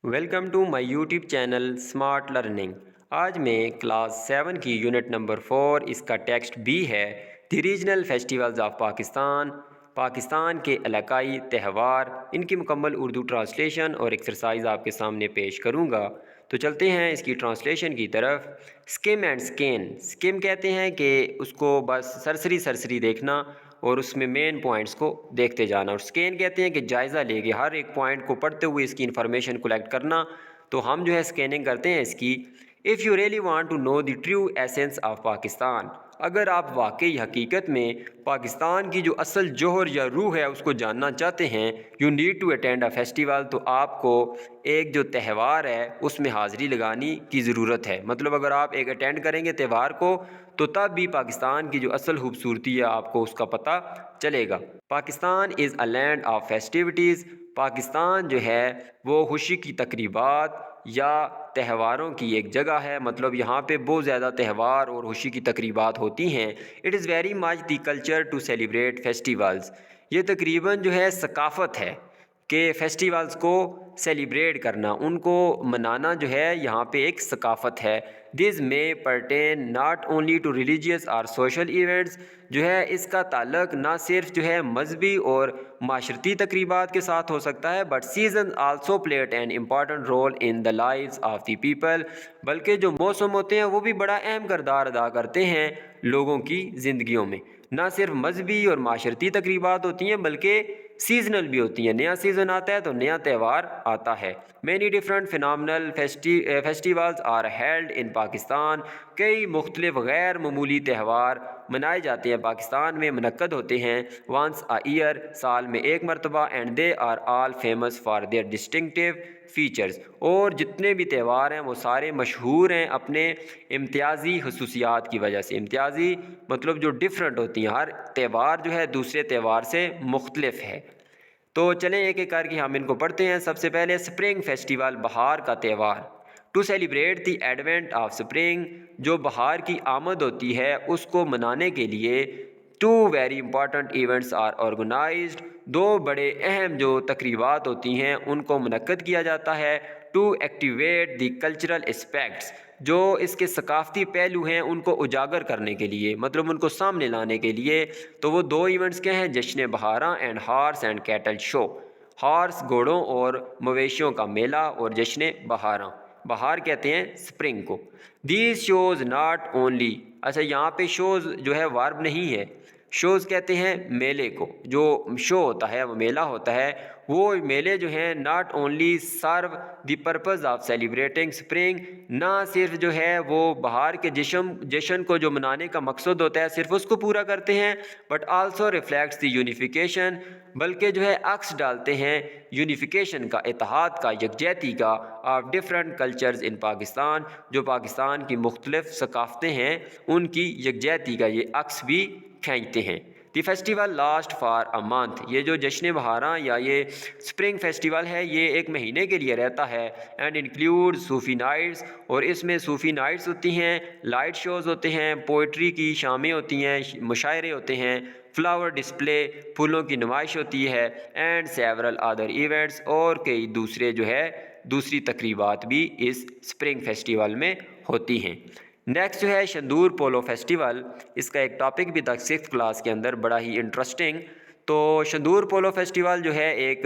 Welcome to my YouTube channel smart learning. آج میں class 7 کی یونٹ نمبر 4 اس کا ٹیکسٹ بھی ہے دی ریجنل فیسٹیولز آف پاکستان کے علاقائی تہوار، ان کی مکمل اردو ٹرانسلیشن اور ایکسرسائز آپ کے سامنے پیش کروں گا۔ تو چلتے ہیں اس کی ٹرانسلیشن کی طرف۔ اسکم اینڈ سکین، اسکم کہتے ہیں کہ اس کو بس سرسری دیکھنا اور اس میں مین پوائنٹس کو دیکھتے جانا، اور سکین کہتے ہیں کہ جائزہ لے کے ہر ایک پوائنٹ کو پڑھتے ہوئے اس کی انفارمیشن کلیکٹ کرنا۔ تو ہم جو ہے سکیننگ کرتے ہیں اس کی۔ If you really want to know the true essence of Pakistan, اگر آپ واقعی حقیقت میں پاکستان کی جو اصل جوہر یا روح ہے اس کو جاننا چاہتے ہیں، you need to attend a festival, تو آپ کو ایک جو تہوار ہے اس میں حاضری لگانی کی ضرورت ہے۔ مطلب اگر آپ ایک اٹینڈ کریں گے تہوار کو تو تب بھی پاکستان کی جو اصل خوبصورتی ہے آپ کو اس کا پتہ چلے گا۔ پاکستان از اے لینڈ آف فیسٹیوٹیز، پاکستان جو ہے وہ خوشی کی تقریبات یا تہواروں کی ایک جگہ ہے، مطلب یہاں پہ بہت زیادہ تہوار اور خوشی کی تقریبات ہوتی ہیں۔ It is very much the culture to celebrate festivals, یہ تقریباً جو ہے ثقافت ہے کہ فیسٹیولز کو سیلیبریٹ کرنا، ان کو منانا جو ہے یہاں پہ ایک ثقافت ہے۔ دس may pertain not only to religious اور social events، جو ہے اس کا تعلق نہ صرف جو ہے مذہبی اور معاشرتی تقریبات کے ساتھ ہو سکتا ہے، but seasons also played an important role in the lives of the people، بلکہ جو موسم ہوتے ہیں وہ بھی بڑا اہم کردار ادا کرتے ہیں لوگوں کی زندگیوں میں۔ نہ صرف مذہبی اور معاشرتی تقریبات ہوتی ہیں بلکہ سیزنل بھی ہوتی ہیں، نیا سیزن آتا ہے تو نیا تہوار آتا ہے۔ Many different phenomenal festivals are held in Pakistan, کئی مختلف غیر معمولی تہوار منائے جاتے ہیں پاکستان میں، منعقد ہوتے ہیں وانس آ ایئر، سال میں ایک مرتبہ، and they are all famous for their distinctive features, اور جتنے بھی تہوار ہیں وہ سارے مشہور ہیں اپنے امتیازی خصوصیات کی وجہ سے۔ امتیازی مطلب جو ڈفرینٹ ہوتی ہیں، ہر تہوار جو ہے دوسرے تہوار سے مختلف ہے۔ تو چلیں ایک ایک کر کے ہم ان کو پڑھتے ہیں۔ سب سے پہلے اسپرنگ فیسٹیول، بہار کا تہوار۔ To celebrate the advent of spring, جو بہار کی آمد ہوتی ہے اس کو منانے کے لیے two very important events are organized, دو بڑے اہم جو تقریبات ہوتی ہیں ان کو منعقد کیا جاتا ہے۔ To activate the cultural aspects, جو اس کے ثقافتی پہلو ہیں ان کو اجاگر کرنے کے لیے، مطلب ان کو سامنے لانے کے لیے، تو وہ دو ایونٹس کیا ہیں؟ Jashn Baharan and horse and cattle show, horse گھوڑوں اور مویشیوں کا میلہ، اور جشن بہاراں، بہار کہتے ہیں اسپرنگ کو۔ دیز شوز ناٹ اونلی، اچھا یہاں پہ شوز جو ہے ورب نہیں ہے، شوز کہتے ہیں میلے کو، جو شو ہوتا ہے وہ میلہ ہوتا ہے، وہ میلے جو ہیں not only serve the purpose of celebrating spring, نہ صرف جو ہے وہ بہار کے جشن کو جو منانے کا مقصد ہوتا ہے صرف اس کو پورا کرتے ہیں، but also reflects the unification, بلکہ جو ہے عکس ڈالتے ہیں یونیفیکیشن کا، اتحاد کا، یکجہتی کا، آف ڈفرینٹ کلچرز ان پاکستان، جو پاکستان کی مختلف ثقافتیں ہیں ان کی یکجہتی کا یہ عکس بھی کھینچتے ہیں۔ The festival last for a month, یہ جو جشن بہاراں یا یہ اسپرنگ فیسٹیول ہے یہ ایک مہینے کے لیے رہتا ہے، اینڈ انکلیوڈ صوفی نائٹس، اور اس میں صوفی نائٹس ہوتی ہیں، لائٹ شوز ہوتے ہیں، پوئٹری کی شامیں ہوتی ہیں، مشاعرے ہوتے ہیں، فلاور ڈسپلے، پھولوں کی نمائش ہوتی ہے، اینڈ سیورل ادر ایونٹس، اور کئی دوسرے جو ہے دوسری تقریبات بھی اس اسپرنگ فیسٹیول میں ہوتی ہیں۔ نیکسٹ جو ہے شندور پولو فیسٹیول، اس کا ایک ٹاپک بھی تھا 6th کلاس کے اندر، بڑا ہی انٹرسٹنگ۔ تو شندور پولو فیسٹیول جو ہے ایک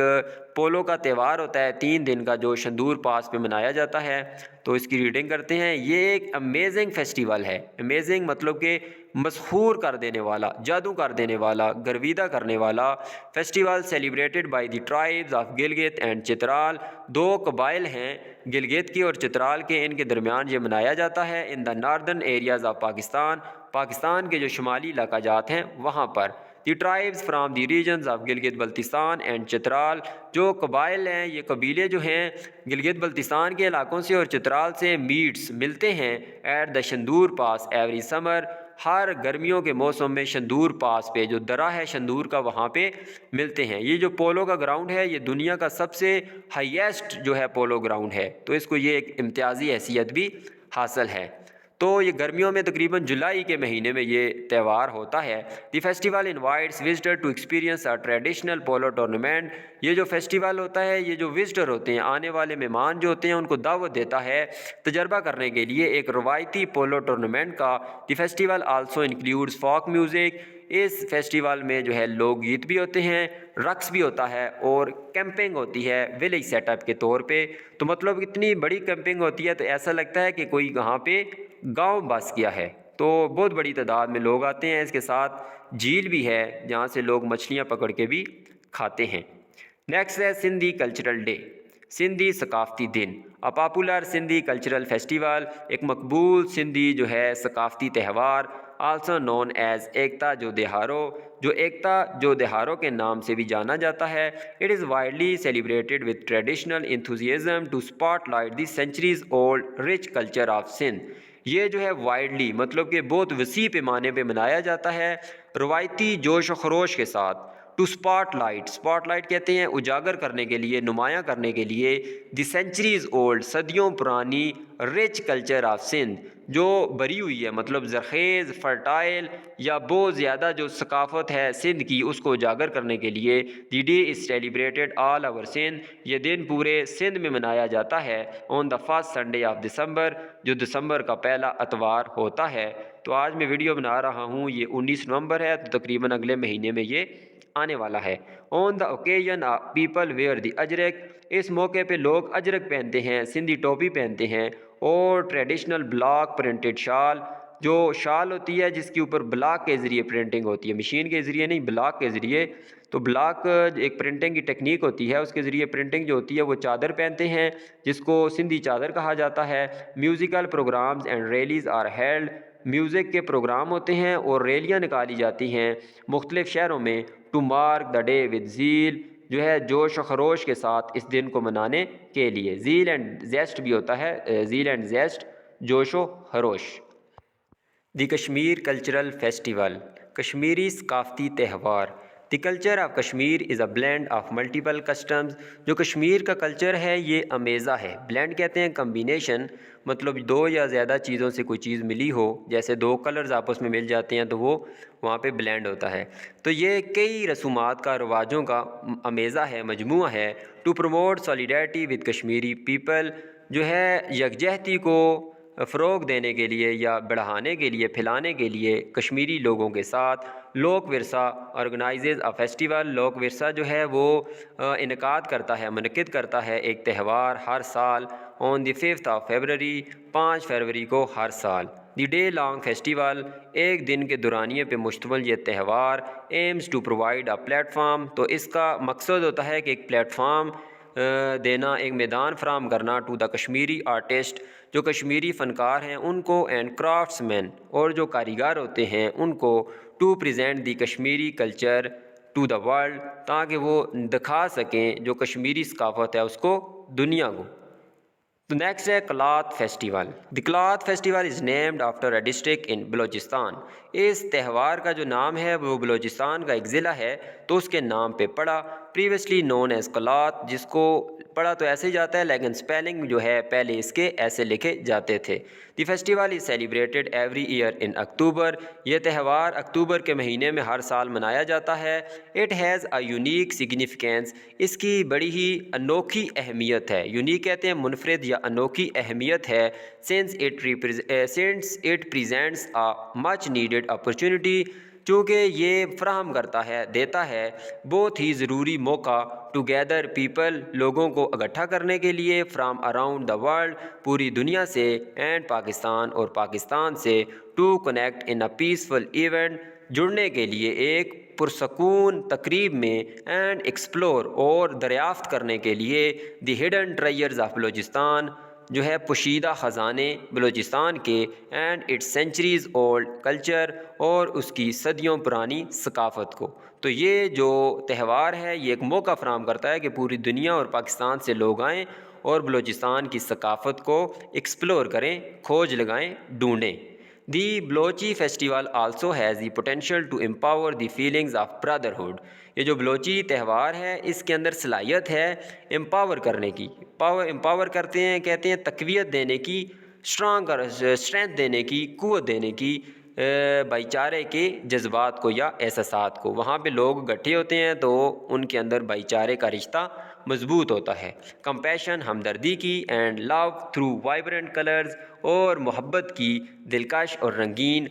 پولو کا تہوار ہوتا ہے 3 دن کا، جو شندور پاس پہ منایا جاتا ہے۔ تو اس کی ریڈنگ کرتے ہیں۔ یہ ایک امیزنگ فیسٹیول ہے، امیزنگ مطلب کہ مسحور کر دینے والا، جادو کر دینے والا، گرویدہ کرنے والا festival, celebrated by the tribes of Gilgit and Chitral, 2 قبائل ہیں گلگت کے اور چترال کے، ان کے درمیان یہ منایا جاتا ہے۔ In the northern areas of Pakistan, Pakistan کے جو شمالی علاقہ جات ہیں وہاں پر۔ The tribes from the regions of Gilgit Baltistan and Chitral, جو قبائل ہیں یہ قبیلے جو ہیں گلگت بلتستان کے علاقوں سے اور چترال سے میٹس ملتے ہیں at the Shandur pass every summer, ہر گرمیوں کے موسم میں شندور پاس پہ جو درہ ہے شندور کا وہاں پہ ملتے ہیں۔ یہ جو پولو کا گراؤنڈ ہے یہ دنیا کا سب سے ہائیسٹ جو ہے پولو گراؤنڈ ہے، تو اس کو یہ ایک امتیازی حیثیت بھی حاصل ہے۔ تو یہ گرمیوں میں تقریباً جولائی کے مہینے میں یہ تہوار ہوتا ہے۔ The festival invites visitor to experience a traditional polo tournament. یہ جو فیسٹیول ہوتا ہے، یہ جو وزٹر ہوتے ہیں، آنے والے مہمان جو ہوتے ہیں، ان کو دعوت دیتا ہے تجربہ کرنے کے لیے ایک روایتی پولو ٹورنامنٹ کا۔ The festival also انکلیوڈز folk music. Us festival میں جو ہے لوک گیت بھی ہوتے ہیں، رقص بھی ہوتا ہے اور کیمپنگ ہوتی ہے ولیج سیٹ اپ کے طور پہ۔ تو مطلب اتنی بڑی کیمپنگ ہوتی ہے تو ایسا لگتا ہے کہ کوئی وہاں پہ گاؤں بس گیا ہے۔ تو بہت بڑی تعداد میں لوگ آتے ہیں۔ اس کے ساتھ جھیل بھی ہے جہاں سے لوگ مچھلیاں پکڑ کے بھی کھاتے ہیں۔ نیکسٹ ہے سندھی کلچرل ڈے، سندھی ثقافتی دن۔ پاپولر سندھی کلچرل فیسٹیول، ایک مقبول سندھی جو ہے ثقافتی تہوار، آلسو نون ایز ایکتا جو دہارو، جو ایکتا جو دہارو کے نام سے بھی جانا جاتا ہے۔ It is widely celebrated with traditional enthusiasm to spotlight the centuries old rich culture of Sindh. یہ جو ہے وائڈلی مطلب کہ بہت وسیع پیمانے پہ منایا جاتا ہے، روایتی جوش و خروش کے ساتھ۔ ٹو اسپاٹ لائٹ کہتے ہیں اجاگر کرنے کے لیے، نمایاں کرنے کے لیے، دی سینچریز اولڈ صدیوں پرانی، رچ کلچر آف سندھ جو بری ہوئی ہے، مطلب زرخیز، فرٹائل یا بہت زیادہ جو ثقافت ہے سندھ کی، اس کو اجاگر کرنے کے لیے the day is celebrated all over Sindh. یہ دن پورے سندھ میں منایا جاتا ہے on the first Sunday of December, جو دسمبر کا پہلا اتوار ہوتا ہے۔ تو آج میں ویڈیو بنا رہا ہوں، یہ 19 نومبر ہے، تو تقریباً اگلے مہینے میں یہ آنے والا ہے۔ On the occasion people wear the ajrak, اس موقع پہ لوگ اجرک پہنتے ہیں، سندھی ٹوپی پہنتے ہیں، اور ٹریڈیشنل بلاک پرنٹڈ شال، جو شال ہوتی ہے جس کے اوپر بلاک کے ذریعے پرنٹنگ ہوتی ہے، مشین کے ذریعے نہیں، بلاک کے ذریعے۔ تو بلاک ایک پرنٹنگ کی ٹیکنیک ہوتی ہے، اس کے ذریعے پرنٹنگ جو ہوتی ہے وہ چادر پہنتے ہیں جس کو سندھی چادر کہا جاتا ہے۔ Musical programs and rallies are held, music کے پروگرام ہوتے ہیں اور ریلیاں نکالی جاتی ہیں مختلف شہروں میں۔ To mark the day with zeal, جو ہے جوش و خروش کے ساتھ اس دن کو منانے کے لیے۔ زیل اینڈ زیسٹ بھی ہوتا ہے، زیل اینڈ زیسٹ، جوش و خروش۔ دی کشمیر کلچرل فیسٹیول، کشمیری ثقافتی تہوار۔ The culture of Kashmir is a blend of multiple customs, جو کشمیر کا کلچر ہے یہ امیزہ ہے۔ بلینڈ کہتے ہیں کمبینیشن، مطلب دو یا زیادہ چیزوں سے کوئی چیز ملی ہو، جیسے دو کلرز آپس میں مل جاتے ہیں تو وہ وہاں پہ بلینڈ ہوتا ہے۔ تو یہ کئی رسومات کا، رواجوں کا امیزہ ہے، مجموعہ ہے۔ To promote solidarity with Kashmiri people, جو ہے یکجہتی کو فروغ دینے کے لیے یا بڑھانے کے لیے، پھیلانے کے لیے کشمیری لوگوں کے ساتھ۔ لوک ورثہ آرگنائزز اے فیسٹیول، لوک ورثہ جو ہے وہ انعقاد کرتا ہے، منعقد کرتا ہے ایک تہوار ہر سال آن دی 5th آف فیبرری، 5 فروری کو ہر سال۔ دی ڈے لانگ فیسٹیول، ایک دن کے دورانیے پہ مشتمل یہ تہوار، aims to provide a platform, تو اس کا مقصد ہوتا ہے کہ ایک پلیٹ فارم دینا، ایک میدان فراہم کرنا، ٹو دا کشمیری آرٹسٹ، جو کشمیری فنکار ہیں ان کو، اینڈ کرافٹس مین، اور جو کاریگر ہوتے ہیں ان کو، to present the Kashmiri culture to the world, تاکہ وہ دکھا سکیں جو کشمیری ثقافت ہے اس کو دنیا کو۔ تو نیکسٹ ہے Kalat festival. The Kalat festival is named after a district in Balochistan. اس تہوار کا جو نام ہے وہ بلوچستان کا ایک ضلع ہے تو اس کے نام پہ پڑا، پریویسلی نون ایز کلاتھ، جس کو پڑھا تو ایسے ہی جاتا ہے لیکن سپیلنگ جو ہے پہلے اس کے ایسے لکھے جاتے تھے۔ دی فیسٹیول از سیلیبریٹڈ ایوری ایئر ان اکتوبر، یہ تہوار اکتوبر کے مہینے میں ہر سال منایا جاتا ہے۔ It has a unique significance, اس کی بڑی ہی انوکھی اہمیت ہے۔ یونیک کہتے ہیں منفرد یا انوکھی اہمیت ہے، since it presents a much needed opportunity, چونکہ یہ فراہم کرتا ہے، دیتا ہے بہت ہی ضروری موقع، ٹوگیدر پیپل، لوگوں کو اکٹھا کرنے کے لیے، فرام اراؤنڈ دا ورلڈ، پوری دنیا سے، اینڈ پاکستان، اور پاکستان سے، to connect in a peaceful event, جڑنے کے لیے ایک پرسکون تقریب میں، اینڈ ایکسپلور، اور دریافت کرنے کے لیے، the hidden treasures of Balochistan, جو ہے پوشیدہ خزانے بلوچستان کے، and its centuries old culture, اور اس کی صدیوں پرانی ثقافت کو۔ تو یہ جو تہوار ہے یہ ایک موقع فراہم کرتا ہے کہ پوری دنیا اور پاکستان سے لوگ آئیں اور بلوچستان کی ثقافت کو ایکسپلور کریں، کھوج لگائیں، ڈھونڈیں۔ The Balochi festival also has the potential to empower the feelings of brotherhood, یہ جو بلوچی تہوار ہے اس کے اندر صلاحیت ہے امپاور کرنے کی، امپاور کرتے ہیں، کہتے ہیں تقویت دینے کی، اسٹرینتھ دینے کی، قوت دینے کی بھائی چارے کے جذبات کو یا احساسات کو۔ وہاں پہ لوگ اکٹھے ہوتے ہیں تو ان کے اندر بھائی چارے کا رشتہ مضبوط ہوتا ہے۔ کمپیشن ہمدردی کی، and love through vibrant colours اور محبت کی دلکش اور رنگین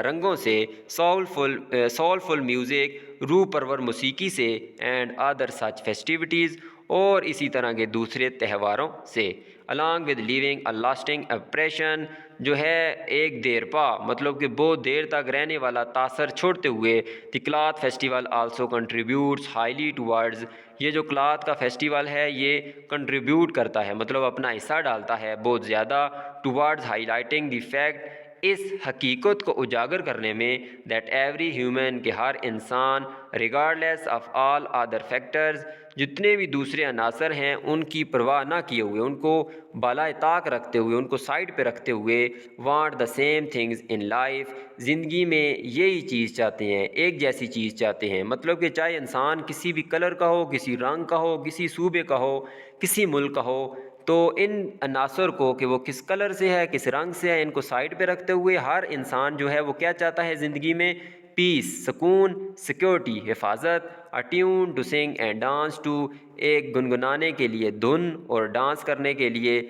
رنگوں سے، سولفل میوزک روح پرور موسیقی سے، اینڈ ادر سچ فیسٹیوٹیز اور اسی طرح کے دوسرے تہواروں سے، along with leaving a lasting impression جو ہے ایک دیر پا مطلب کہ بہت دیر تک رہنے والا تاثر چھوڑتے ہوئے۔ The Kalat festival also contributes highly towards, یہ جو کلاتھ کا فیسٹیول ہے یہ کنٹریبیوٹ کرتا ہے مطلب اپنا حصہ ڈالتا ہے بہت زیادہ، towards highlighting the fact, اس حقیقت کو اجاگر کرنے میں، دیٹ ایوری ہیومن کہ ہر انسان regardless of all other factors جتنے بھی دوسرے عناصر ہیں ان کی پرواہ نہ کیے ہوئے، ان کو بالائے طاق رکھتے ہوئے، ان کو سائڈ پہ رکھتے ہوئے، want the same things in life, زندگی میں یہی چیز چاہتے ہیں، ایک جیسی چیز چاہتے ہیں، مطلب کہ چاہے انسان کسی بھی کلر کا ہو، کسی رنگ کا ہو، کسی صوبے کا ہو، کسی ملک کا ہو، تو ان عناصر کو کہ وہ کس کلر سے ہے، کس رنگ سے ہے، ان کو سائڈ پہ رکھتے ہوئے ہر انسان جو ہے وہ کیا چاہتا ہے زندگی میں؟ پیس، سکون، سیکورٹی، حفاظت، a tune to sing and dance to, ایک گنگنانے کے لیے دھن اور ڈانس کرنے کے لیے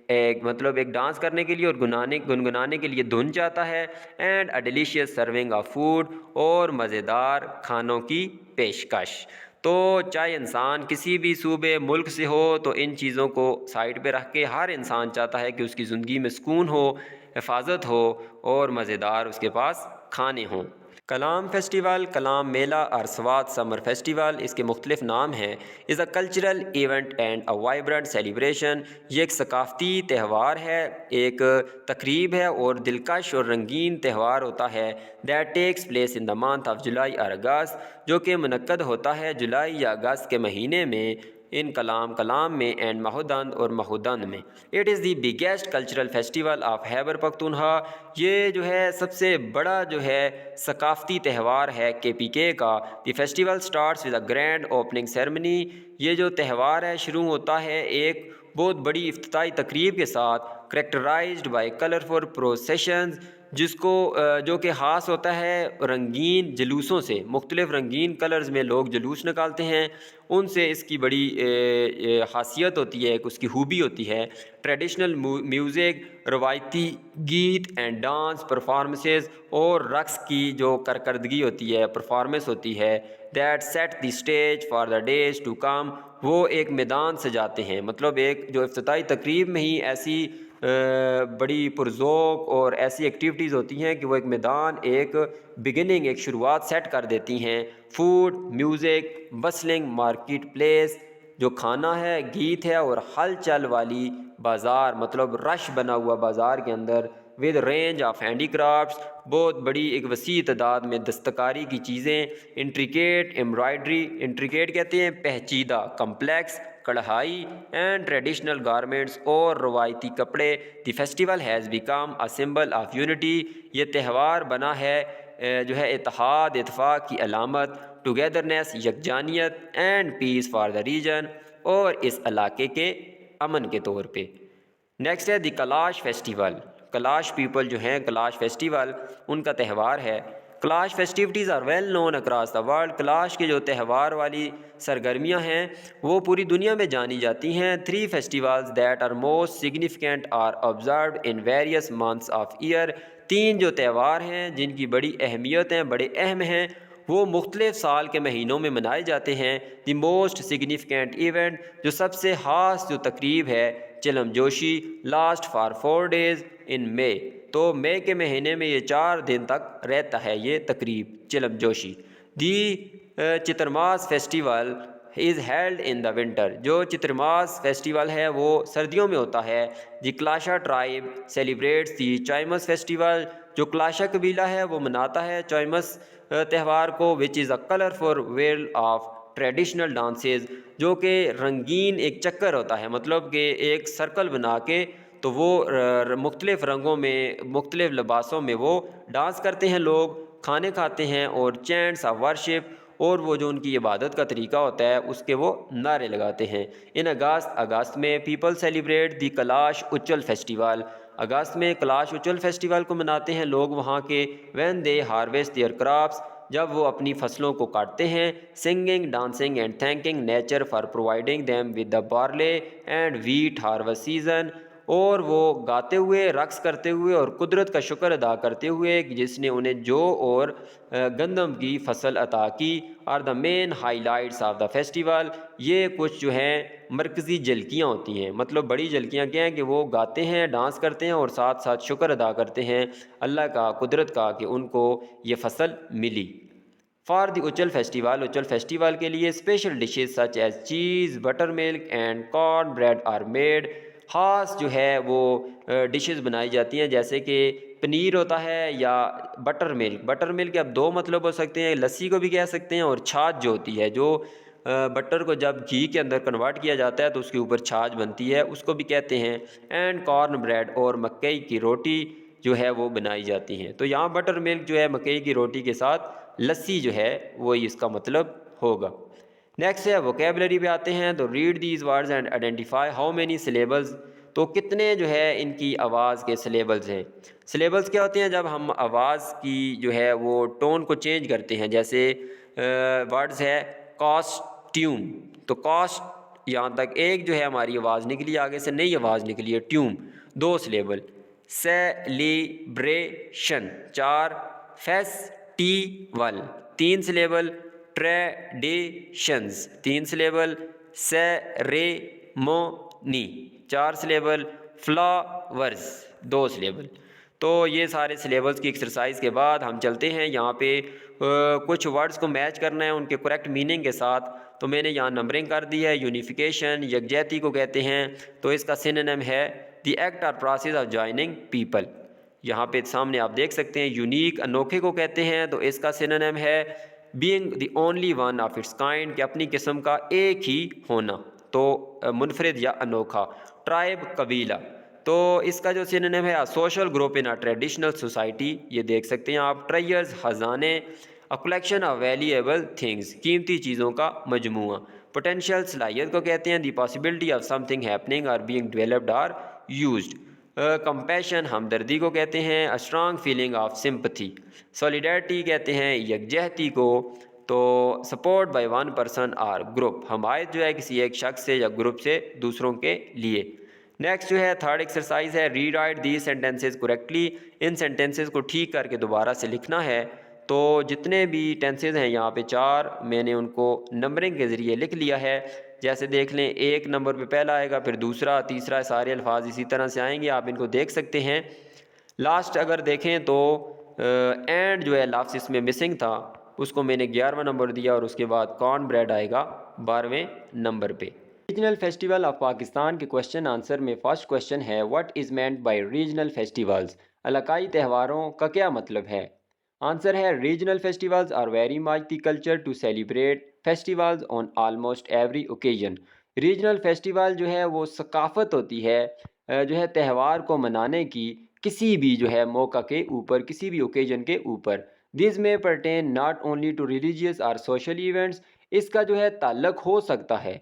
ایک ڈانس کرنے کے لیے اور گنگنانے کے لیے دھن چاہتا ہے، and a delicious serving of food, اور مزیدار کھانوں کی پیشکش۔ تو چاہے انسان کسی بھی صوبے ملک سے ہو تو ان چیزوں کو سائڈ پہ رکھ کے ہر انسان چاہتا ہے کہ اس کی زندگی میں سکون ہو، حفاظت ہو اور مزیدار اس کے پاس کھانے ہوں۔ کلام فیسٹیول، کلام میلہ اور سوات سمر فیسٹیول، اس کے مختلف نام ہیں، is a cultural event and a vibrant celebration, یہ ایک ثقافتی تہوار ہے، ایک تقریب ہے اور دلکش اور رنگین تہوار ہوتا ہے، that takes place in the month of July اور اگست، جو کہ منعقد ہوتا ہے جولائی یا اگست کے مہینے میں، ان کلام میں، اینڈ مہودند اور مہودند میں۔ It is the biggest cultural festival of Khyber Pakhtunkhwa, یہ جو ہے سب سے بڑا جو ہے ثقافتی تہوار ہے KPK کا۔ The festival starts with a grand opening ceremony, یہ جو تہوار ہے شروع ہوتا ہے ایک بہت بڑی افتتاحی تقریب کے ساتھ، کریکٹرائزڈ بائی کلرفل پروسیشنز، جو کہ خاص ہوتا ہے رنگین جلوسوں سے، مختلف رنگین کلرز میں لوگ جلوس نکالتے ہیں، ان سے اس کی بڑی خاصیت ہوتی ہے، اس کی خوبی ہوتی ہے۔ ٹریڈیشنل میوزک، روایتی گیت اینڈ ڈانس پرفارمنسز، اور رقص کی جو کارکردگی ہوتی ہے، پرفارمنس ہوتی ہے، that set the stage for the days to come, وہ ایک میدان سجاتے ہیں، مطلب ایک جو افتتاحی تقریب میں ہی ایسی بڑی پرذوق اور ایسی ایکٹیویٹیز ہوتی ہیں کہ وہ ایک میدان، ایک بگننگ، ایک شروعات سیٹ کر دیتی ہیں۔ فوڈ، میوزک، بسلنگ مارکیٹ پلیس، جو کھانا ہے، گیت ہے، اور ہلچل والی بازار، مطلب رش بنا ہوا بازار کے اندر، with range of handicrafts, بہت بڑی ایک وسیع تعداد میں دستکاری کی چیزیں، انٹریکیٹ ایمبرائڈری، انٹریکیٹ کہتے ہیں پیچیدہ، کمپلیکس کڑھائی، اینڈ ٹریڈیشنل گارمنٹس، اور روایتی کپڑے۔ The festival has become a symbol of unity, یہ تہوار بنا ہے جو ہے اتحاد، اتفاق کی علامت، ٹوگیدرنیس، یکجانیت، and peace for the region, اور اس علاقے کے امن کے طور پہ۔ نیکسٹ ہے the Kalash festival, Kalash people جو ہیں، کلاش فیسٹیول ان کا تہوار ہے۔ Kalash festivities are well known across the world, Kalash کے جو تہوار والی سرگرمیاں ہیں وہ پوری دنیا میں جانی جاتی ہیں۔ 3 festivals that are most significant are observed in various months of year، 3 جو تہوار ہیں جن کی بڑی اہمیت ہیں، بڑے اہم ہیں، وہ مختلف سال کے مہینوں میں منائے جاتے ہیں۔ دی موسٹ سگنیفیکنٹ ایونٹ، جو سب سے خاص جو تقریب ہے، چلم جوشی، لاسٹ فار 4 days ان مئی، تو مئی کے مہینے میں یہ 4 دن تک رہتا ہے یہ تقریب Chilam Joshi. The Chitarmas festival is held in the winter, جو چترماس فیسٹیول ہے وہ سردیوں میں ہوتا ہے۔ دی کلاشا ٹرائب سیلیبریٹس دی چائمس فیسٹیول، جو کلاشا قبیلہ ہے وہ مناتا ہے چائمس تہوار کو، which is a colourful wheel of traditional dances, جو کہ رنگین ایک چکر ہوتا ہے، مطلب کہ ایک سرکل بنا کے تو وہ مختلف رنگوں میں، مختلف لباسوں میں وہ ڈانس کرتے ہیں، لوگ کھانے کھاتے ہیں، اور چینٹس آف ورشپ، اور وہ جو ان کی عبادت کا طریقہ ہوتا ہے اس کے وہ نعرے لگاتے ہیں۔ ان اگست میں پیپل سیلیبریٹ دی کلاش اچل فیسٹیول، اگست میں کلاش اچل فیسٹیول کو مناتے ہیں لوگ وہاں کے. When they harvest their crops, جب وہ اپنی فصلوں کو کاٹتے ہیں. Singing, dancing and thanking nature for providing them with the barley and wheat harvest season, اور وہ گاتے ہوئے، رقص کرتے ہوئے اور قدرت کا شکر ادا کرتے ہوئے جس نے انہیں جو اور گندم کی فصل عطا کی. Are the main highlights of the festival, یہ کچھ جو ہیں مرکزی جھلکیاں ہوتی ہیں. مطلب بڑی جھلکیاں کیا ہیں کہ وہ گاتے ہیں، ڈانس کرتے ہیں اور ساتھ ساتھ شکر ادا کرتے ہیں اللہ کا، قدرت کا، کہ ان کو یہ فصل ملی. For the Uchal festival, Uchal festival کے لیے special dishes such as cheese, butter milk and corn bread are made. خاص جو ہے وہ ڈشز بنائی جاتی ہیں، جیسے کہ پنیر ہوتا ہے یا بٹر ملک. بٹر ملک کے اب دو مطلب ہو سکتے ہیں، لسی کو بھی کہہ سکتے ہیں، اور چھاچھ جو ہوتی ہے، جو بٹر کو جب گھی کے اندر کنورٹ کیا جاتا ہے تو اس کے اوپر چھاچھ بنتی ہے، اس کو بھی کہتے ہیں. اینڈ کارن بریڈ، اور مکئی کی روٹی جو ہے وہ بنائی جاتی ہیں. تو یہاں بٹر ملک جو ہے مکئی کی روٹی کے ساتھ لسی جو ہے وہی اس کا مطلب ہوگا. نیکسٹ ہے ووکیبلری پہ آتے ہیں. تو read these words and identify how many syllables, تو کتنے جو ہے ان کی آواز کے سلیبلز ہیں. سلیبلز کیا ہوتے ہیں؟ جب ہم آواز کی جو ہے وہ ٹون کو چینج کرتے ہیں. جیسے ورڈز ہے کاسٹیوم، تو کاسٹ یہاں تک ایک جو ہے ہماری آواز نکلی، آگے سے نئی آواز نکلی ہے ٹیوم، 2 syllable. Celebration 4. Festival 3 syllable. Traditions 3 syllable. Ceremony 4 syllable. Flowers 2 syllable. تو یہ سارے سلیبلز کی ایکسرسائز کے بعد ہم چلتے ہیں یہاں پہ کچھ ورڈز کو میچ کرنا ہے ان کے کریکٹ میننگ کے ساتھ. تو میں نے یہاں نمبرنگ کر دی ہے. یونیفیکیشن یکجہتی کو کہتے ہیں، تو اس کا سینونیم ہے دی ایکٹ اور پروسیس آف جوائننگ پیپل. یہاں پہ سامنے آپ دیکھ سکتے ہیں. یونیک انوکھے کو کہتے ہیں، تو اس کا سینونیم ہے being the only one of its kind, کہ اپنی قسم کا ایک ہی ہونا، تو منفرد یا انوکھا. ٹرائب قبیلہ، تو اس کا جو سینونیم ہے social group in traditional society, یہ دیکھ سکتے ہیں آپ. ٹریئرز خزانے. کلیکشن آف ویلیبل تھنگز، قیمتی چیزوں کا مجموعہ. پوٹینشیل صلاحیت کو کہتے ہیں the possibility of something happening اور بینگ ڈیولپڈ اور یوزڈ. کمپیشن ہمدردی کو کہتے ہیں. Strong feeling of sympathy. Solidarity کہتے ہیں یکجہتی کو. تو سپورٹ بائی ون پرسن اور گروپ، حمایت جو ہے کسی ایک شخص سے یا گروپ سے دوسروں کے لیے. نیکسٹ جو ہے تھرڈ ایکسرسائز ہے rewrite these sentences correctly. ان سینٹینسز کو ٹھیک کر کے دوبارہ سے لکھنا ہے. تو جتنے بھی ٹینسز ہیں یہاں پہ 4 میں نے ان کو نمبرنگ کے ذریعے لکھ لیا ہے. جیسے دیکھ لیں 1 نمبر پہ پہلا آئے گا، پھر دوسرا، تیسرا، سارے الفاظ اسی طرح سے آئیں گے، آپ ان کو دیکھ سکتے ہیں. لاسٹ اگر دیکھیں تو اینڈ جو ہے لفظ اس میں مسنگ تھا، اس کو میں نے 11واں نمبر دیا، اور اس کے بعد کارن بریڈ آئے گا 12ویں نمبر پہ. ریجنل فیسٹیول آف پاکستان کے کوشچن آنسر میں فرسٹ کوشچن ہے what is meant by regional festivals, علاقائی تہواروں کا کیا مطلب ہے؟ آنسر ہے regional festivals are very much the culture to celebrate festivals on almost every occasion. Regional festival جو ہے وہ ثقافت ہوتی ہے جو ہے تہوار کو منانے کی کسی بھی جو ہے موقع کے اوپر، کسی بھی اوکیزن کے اوپر. دیز میں pertain not only to religious اور سوشل ایونٹس، اس کا جو ہے تعلق ہو سکتا ہے،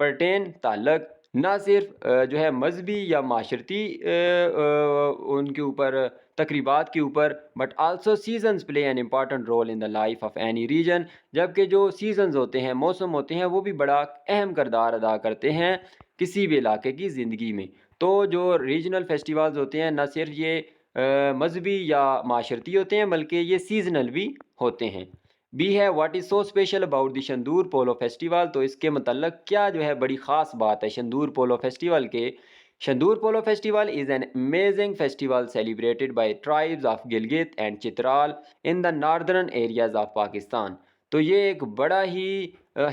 پرٹین تعلق نہ صرف جو ہے مذہبی یا معاشرتی ان کے اوپر تقریبات کے اوپر، but also seasons play an important role in the life of any region. جبکہ جو سیزنز ہوتے ہیں، موسم ہوتے ہیں، وہ بھی بڑا اہم کردار ادا کرتے ہیں کسی بھی علاقے کی زندگی میں. تو جو ریجنل فیسٹیولز ہوتے ہیں نہ صرف یہ مذہبی یا معاشرتی ہوتے ہیں بلکہ یہ سیزنل بھی ہوتے ہیں. بی ہے what is so special about the Shandur polo festival, تو اس کے متعلق کیا جو ہے بڑی خاص بات ہے شندور پولو فیسٹیول کے. Shandur polo festival is an amazing festival celebrated by tribes of Gilgit and Chitral in the northern areas of Pakistan. تو یہ ایک بڑا ہی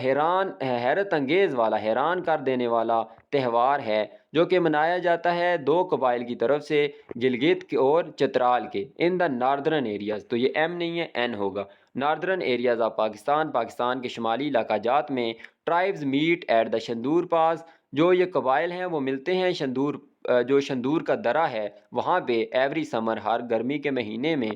حیرت انگیز والا، حیران کر دینے والا تہوار ہے جو کہ منایا جاتا ہے 2 قبائل کی طرف سے، گلگت اور چترال کے. ان دا ناردرن ایریاز، تو یہ ایم نہیں ہے، این ہوگا. Northern areas of Pakistan, Pakistan کے شمالی علاقہ جات میں. Tribes meet at the Shandur pass, جو یہ قبائل ہیں وہ ملتے ہیں جو شندور کا درہ ہے وہاں پہ ایوری سمر، ہر گرمی کے مہینے میں.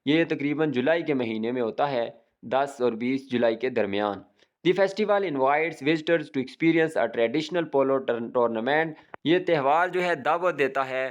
یہ تقریباً جولائی کے مہینے میں ہوتا ہے، 10 اور 20 جولائی کے درمیان. The festival invites visitors to experience a traditional polo tournament, یہ تہوار جو ہے دعوت دیتا ہے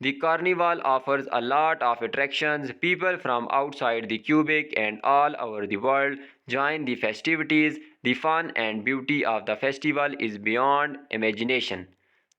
The carnival offers a lot of attractions. People from outside the Quebec and all over the world join the festivities. The fun and beauty of the festival is beyond imagination.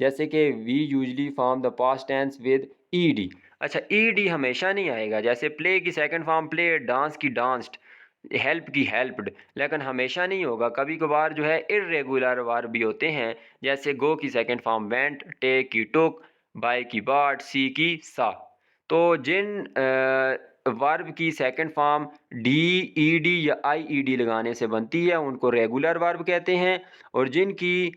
جیسے کہ we usually form the past tense with E D. اچھا E D ہمیشہ نہیں آئے گا. جیسے پلے کی second form played, dance کی ڈانسڈ، help کی ہیلپڈ، لیکن ہمیشہ نہیں ہوگا. کبھی کبھار جو ہے ارریگولر ورب بھی ہوتے ہیں. جیسے گو کی سیکنڈ فارم وینٹ، ٹیک کی ٹک، بائی کی باٹ، سی کی سا. تو جن ورب کی second form D, E D یا آئی ای ڈی لگانے سے بنتی ہے ان کو ریگولر ورب کہتے ہیں، اور جن کی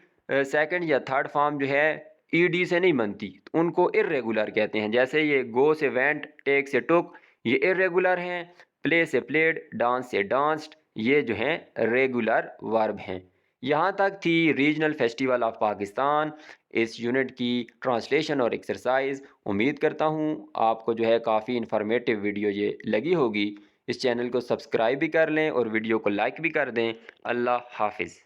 سیکنڈ یا تھرڈ فارم جو ہے ای ڈی سے نہیں بنتی ان کو ارریگولر کہتے ہیں. جیسے یہ گو سے وینٹ، ٹیک سے ٹک، یہ ارریگولر ہیں. پلے سے پلیڈ، ڈانس سے ڈانسڈ، یہ جو ہیں ریگولر ورب ہیں. یہاں تک تھی ریجنل فیسٹیول آف پاکستان، اس یونٹ کی ٹرانسلیشن اور ایکسرسائز. امید کرتا ہوں آپ کو جو ہے کافی انفارمیٹیو ویڈیو یہ لگی ہوگی. اس چینل کو سبسکرائب بھی کر لیں اور ویڈیو کو لائک بھی کر دیں. اللہ حافظ.